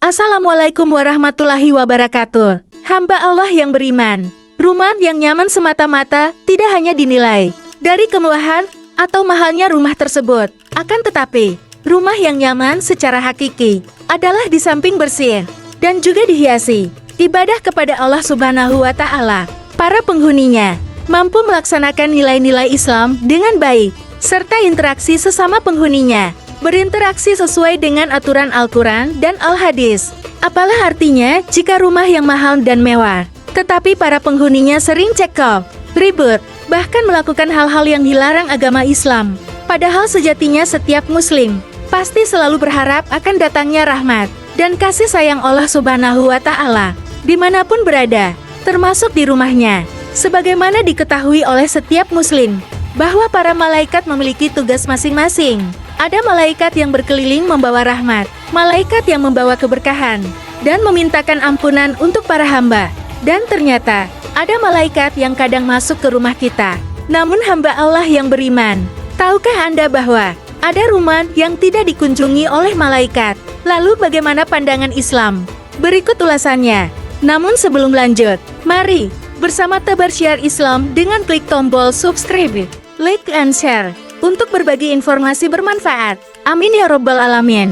Assalamualaikum warahmatullahi wabarakatuh. Hamba Allah yang beriman. Rumah yang nyaman semata-mata tidak hanya dinilai dari kemewahan atau mahalnya rumah tersebut. Akan tetapi, rumah yang nyaman secara hakiki adalah di samping bersih dan juga dihiasi ibadah kepada Allah Subhanahu wa Ta'ala. Para penghuninya mampu melaksanakan nilai-nilai Islam dengan baik, serta interaksi sesama penghuninya berinteraksi sesuai dengan aturan Al-Quran dan Al-Hadis. Apalah artinya jika rumah yang mahal dan mewah, tetapi para penghuninya sering cekcok, ribut, bahkan melakukan hal-hal yang dilarang agama Islam. Padahal sejatinya setiap muslim pasti selalu berharap akan datangnya rahmat dan kasih sayang Allah Subhanahu wa Ta'ala dimanapun berada, termasuk di rumahnya. Sebagaimana diketahui oleh setiap muslim bahwa para malaikat memiliki tugas masing-masing. Ada malaikat yang berkeliling membawa rahmat, malaikat yang membawa keberkahan, dan memintakan ampunan untuk para hamba. Dan ternyata, ada malaikat yang kadang masuk ke rumah kita. Namun hamba Allah yang beriman, tahukah Anda bahwa ada rumah yang tidak dikunjungi oleh malaikat? Lalu bagaimana pandangan Islam? Berikut ulasannya. Namun sebelum lanjut, mari bersama tebar syiar Islam dengan klik tombol subscribe, like and share untuk berbagi informasi bermanfaat. Amin ya Rabbal Alamin.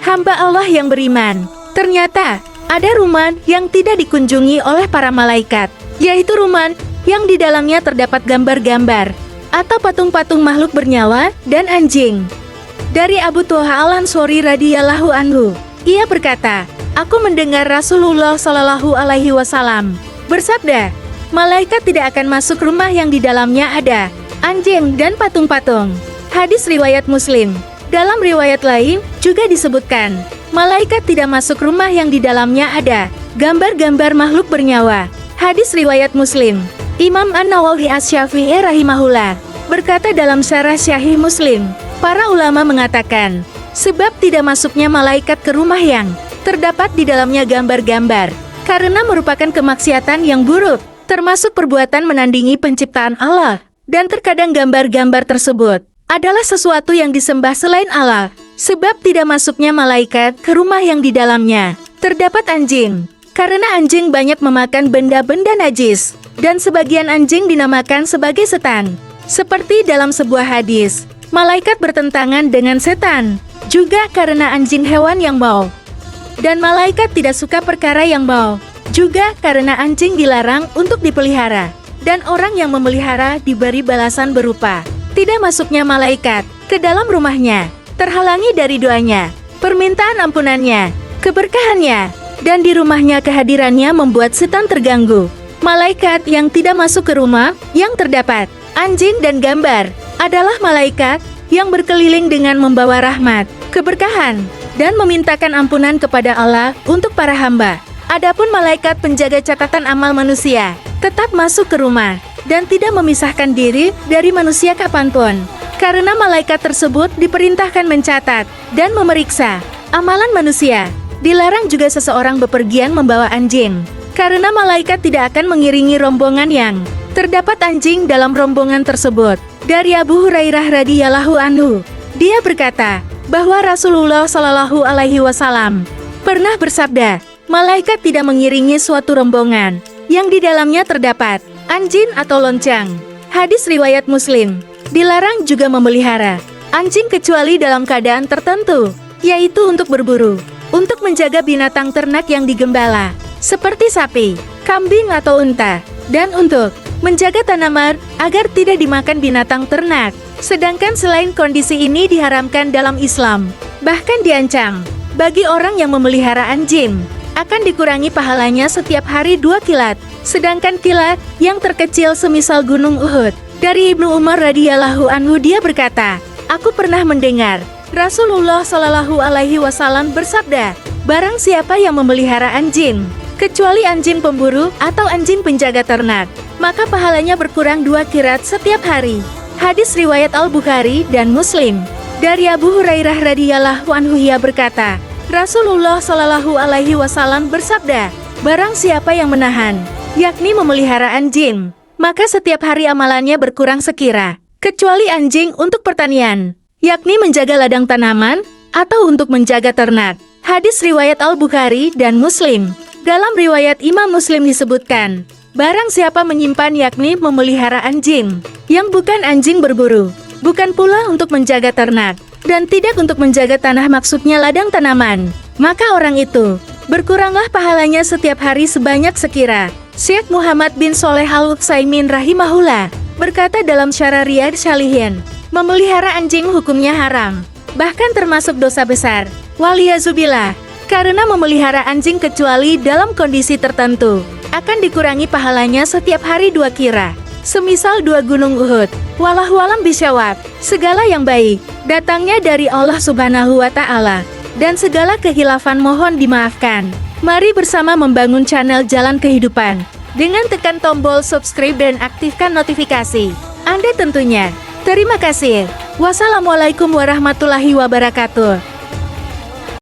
Hamba Allah yang beriman, ternyata ada rumah yang tidak dikunjungi oleh para malaikat, yaitu rumah yang di dalamnya terdapat gambar-gambar atau patung-patung makhluk bernyawa dan anjing. Dari Abu Thalhah Al-Ansori radhiyallahu anhu, ia berkata, aku mendengar Rasulullah Shallallahu Alaihi Wasallam bersabda, malaikat tidak akan masuk rumah yang di dalamnya ada anjing dan patung-patung. Hadis riwayat Muslim. Dalam riwayat lain juga disebutkan, malaikat tidak masuk rumah yang di dalamnya ada gambar-gambar makhluk bernyawa. Hadis riwayat Muslim. Imam An-Nawawi Asy-Syafi'i rahimahullah berkata dalam Syarah Sahih Muslim, para ulama mengatakan, sebab tidak masuknya malaikat ke rumah yang terdapat di dalamnya gambar-gambar karena merupakan kemaksiatan yang buruk, termasuk perbuatan menandingi penciptaan Allah. Dan terkadang gambar-gambar tersebut adalah sesuatu yang disembah selain Allah. Sebab tidak masuknya malaikat ke rumah yang di dalamnya terdapat anjing, karena anjing banyak memakan benda-benda najis, dan sebagian anjing dinamakan sebagai setan. Seperti dalam sebuah hadis, malaikat bertentangan dengan setan juga karena anjing hewan yang bau. Dan malaikat tidak suka perkara yang bau, juga karena anjing dilarang untuk dipelihara. Dan orang yang memelihara diberi balasan berupa tidak masuknya malaikat ke dalam rumahnya, terhalangi dari doanya, permintaan ampunannya, keberkahannya, dan di rumahnya kehadirannya membuat setan terganggu. Malaikat yang tidak masuk ke rumah yang terdapat anjing dan gambar adalah malaikat yang berkeliling dengan membawa rahmat, keberkahan, dan memintakan ampunan kepada Allah untuk para hamba. Adapun malaikat penjaga catatan amal manusia tetap masuk ke rumah dan tidak memisahkan diri dari manusia kapanpun, karena malaikat tersebut diperintahkan mencatat dan memeriksa amalan manusia. Dilarang juga seseorang bepergian membawa anjing, karena malaikat tidak akan mengiringi rombongan yang terdapat anjing dalam rombongan tersebut. Dari Abu Hurairah radhiyallahu anhu, dia berkata bahwa Rasulullah Shallallahu Alaihi Wasallam pernah bersabda, malaikat tidak mengiringi suatu rombongan yang di dalamnya terdapat anjing atau lonceng. Hadis riwayat Muslim. Dilarang juga memelihara anjing kecuali dalam keadaan tertentu, yaitu untuk berburu, untuk menjaga binatang ternak yang digembala, seperti sapi, kambing atau unta, dan untuk menjaga tanaman agar tidak dimakan binatang ternak. Sedangkan selain kondisi ini diharamkan dalam Islam, bahkan diancam bagi orang yang memelihara anjing akan dikurangi pahalanya setiap hari 2 kilat, sedangkan kilat yang terkecil semisal gunung Uhud. Dari Ibnu Umar radhiyallahu anhu, dia berkata, aku pernah mendengar Rasulullah Shallallahu Alaihi Wasallam bersabda, barang siapa yang memelihara anjing kecuali anjing pemburu atau anjing penjaga ternak, maka pahalanya berkurang 2 kirat setiap hari. Hadis riwayat Al-Bukhari dan Muslim. Dari Abu Hurairah radhiyallahu anhu, ia berkata, Rasulullah Shallallahu Alaihi Wasallam bersabda, barang siapa yang menahan, yakni memelihara anjing, maka setiap hari amalannya berkurang sekira. Kecuali anjing untuk pertanian, yakni menjaga ladang tanaman, atau untuk menjaga ternak. Hadis riwayat Al-Bukhari dan Muslim. Dalam riwayat Imam Muslim disebutkan, barang siapa menyimpan yakni memelihara anjing, yang bukan anjing berburu, bukan pula untuk menjaga ternak, dan tidak untuk menjaga tanah maksudnya ladang tanaman, maka orang itu, berkuranglah pahalanya setiap hari sebanyak sekira. Syekh Muhammad bin Shaleh Al-Utsaimin rahimahullah berkata dalam Syarah Riyadh Shalihin, memelihara anjing hukumnya haram, bahkan termasuk dosa besar. Waliyazubillah, karena memelihara anjing kecuali dalam kondisi tertentu, akan dikurangi pahalanya setiap hari 2 kira. Semisal 2 gunung Uhud. Wallahualam bisyawab. Segala yang baik datangnya dari Allah Subhanahu wa Ta'ala, dan segala kehilafan mohon dimaafkan. Mari bersama membangun channel Jalan Kehidupan dengan tekan tombol subscribe dan aktifkan notifikasi Anda tentunya. Terima kasih. Wassalamualaikum warahmatullahi wabarakatuh.